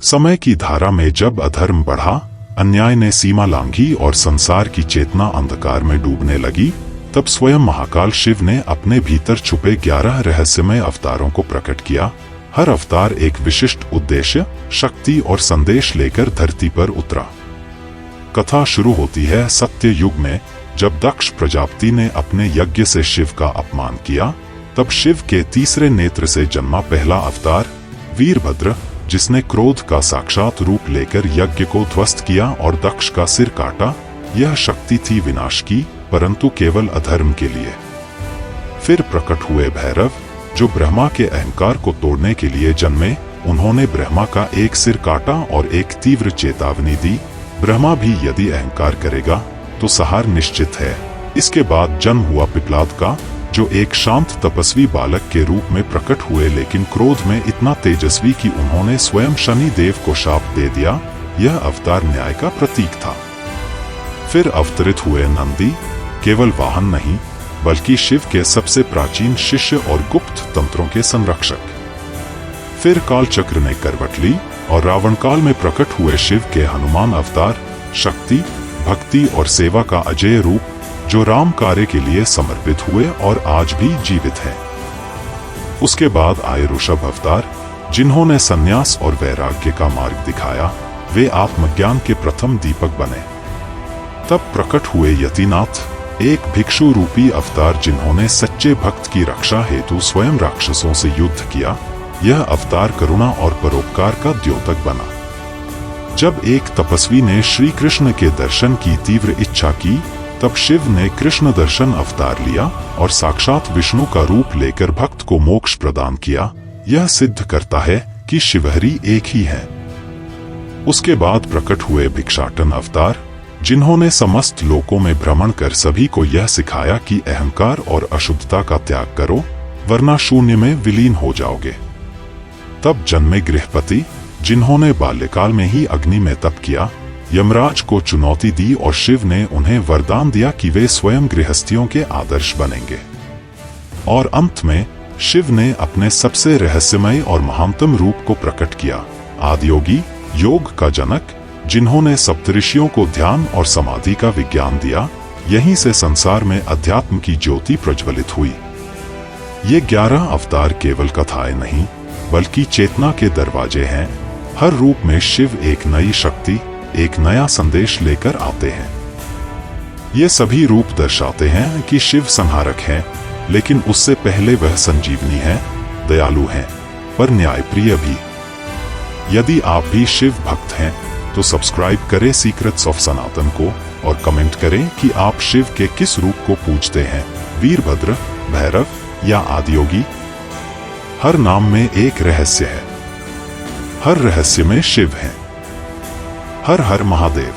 समय की धारा में जब अधर्म बढ़ा, अन्याय ने सीमा लांघी और संसार की चेतना अंधकार में डूबने लगी, तब स्वयं महाकाल शिव ने अपने भीतर छुपे 11 रहस्यमय अवतारों को प्रकट किया। हर अवतार एक विशिष्ट उद्देश्य, शक्ति और संदेश लेकर धरती पर उतरा। कथा शुरू होती है सत्य युग में, जब दक्ष प्रजापति ने अपने यज्ञ से शिव का अपमान किया। तब शिव के तीसरे नेत्र से जन्मा पहला अवतार वीरभद्र, जिसने क्रोध का साक्षात रूप लेकर यज्ञ को ध्वस्त किया और दक्ष का सिर काटा। यह शक्ति थी विनाश की, परंतु केवल अधर्म के लिए। फिर प्रकट हुए भैरव, जो ब्रह्मा के अहंकार को तोड़ने के लिए जन्मे। उन्होंने ब्रह्मा का एक सिर काटा और एक तीव्र चेतावनी दी, ब्रह्मा भी यदि अहंकार करेगा तो सहार निश्चित है। इसके बाद जन्म हुआ पिप्लाद का, जो एक शांत तपस्वी बालक के रूप में प्रकट हुए, लेकिन क्रोध में इतना तेजस्वी कि उन्होंने स्वयं शनि देव को शाप दे दिया। यह अवतार न्याय का प्रतीक था। फिर अवतरित हुए नंदी, केवल वाहन नहीं बल्कि शिव के सबसे प्राचीन शिष्य और गुप्त तंत्रों के संरक्षक। फिर कालचक्र ने करवट ली और रावण काल में प्रकट हुए शिव के हनुमान अवतार, शक्ति, भक्ति और सेवा का अजेय रूप, जो राम कार्य के लिए समर्पित हुए और आज भी जीवित हैं। उसके बाद आए ऋषभ अवतार, जिन्होंने संन्यास और वैराग्य का मार्ग दिखाया। वे आत्मज्ञान के प्रथम दीपक बने। तब प्रकट हुए यतिनाथ, एक भिक्षु रूपी अवतार, जिन्होंने सच्चे भक्त की रक्षा हेतु स्वयं राक्षसों से युद्ध किया। यह अवतार करुणा और परोपकार का द्योतक बना। जब एक तपस्वी ने श्री कृष्ण के दर्शन की तीव्र इच्छा की, तब शिव ने कृष्ण दर्शन अवतार लिया और साक्षात विष्णु का रूप लेकर भक्त को मोक्ष प्रदान किया। यह सिद्ध करता है कि शिवहरि एक ही है। उसके बाद प्रकट हुए भिक्षाटन अवतार, जिन्होंने समस्त लोकों में भ्रमण कर सभी को यह सिखाया कि अहंकार और अशुद्धता का त्याग करो, वरना शून्य में विलीन हो जाओगे। तब जन्मे गृहपति, जिन्होंने बाल्यकाल में ही अग्नि में तप किया, यमराज को चुनौती दी और शिव ने उन्हें वरदान दिया कि वे स्वयं गृहस्थियों के आदर्श बनेंगे। और अंत में शिव ने अपने सबसे रहस्यमय और महानतम रूप को प्रकट किया, आदियोगी, योग का जनक, जिन्होंने सप्तऋषियों को ध्यान और समाधि का विज्ञान दिया। यहीं से संसार में अध्यात्म की ज्योति प्रज्वलित हुई। ये 11 अवतार केवल कथाएं नहीं, बल्कि चेतना के दरवाजे हैं। हर रूप में शिव एक नई शक्ति, एक नया संदेश लेकर आते हैं। ये सभी रूप दर्शाते हैं कि शिव संहारक है, लेकिन उससे पहले वह संजीवनी है, दयालु हैं, पर न्यायप्रिय भी। यदि आप भी शिव भक्त हैं तो सब्सक्राइब करें सीक्रेट्स ऑफ सनातन को और कमेंट करें कि आप शिव के किस रूप को पूजते हैं, वीरभद्र, भैरव या आदियोगी। हर नाम में एक रहस्य है, हर रहस्य में शिव है। हर हर महादेव।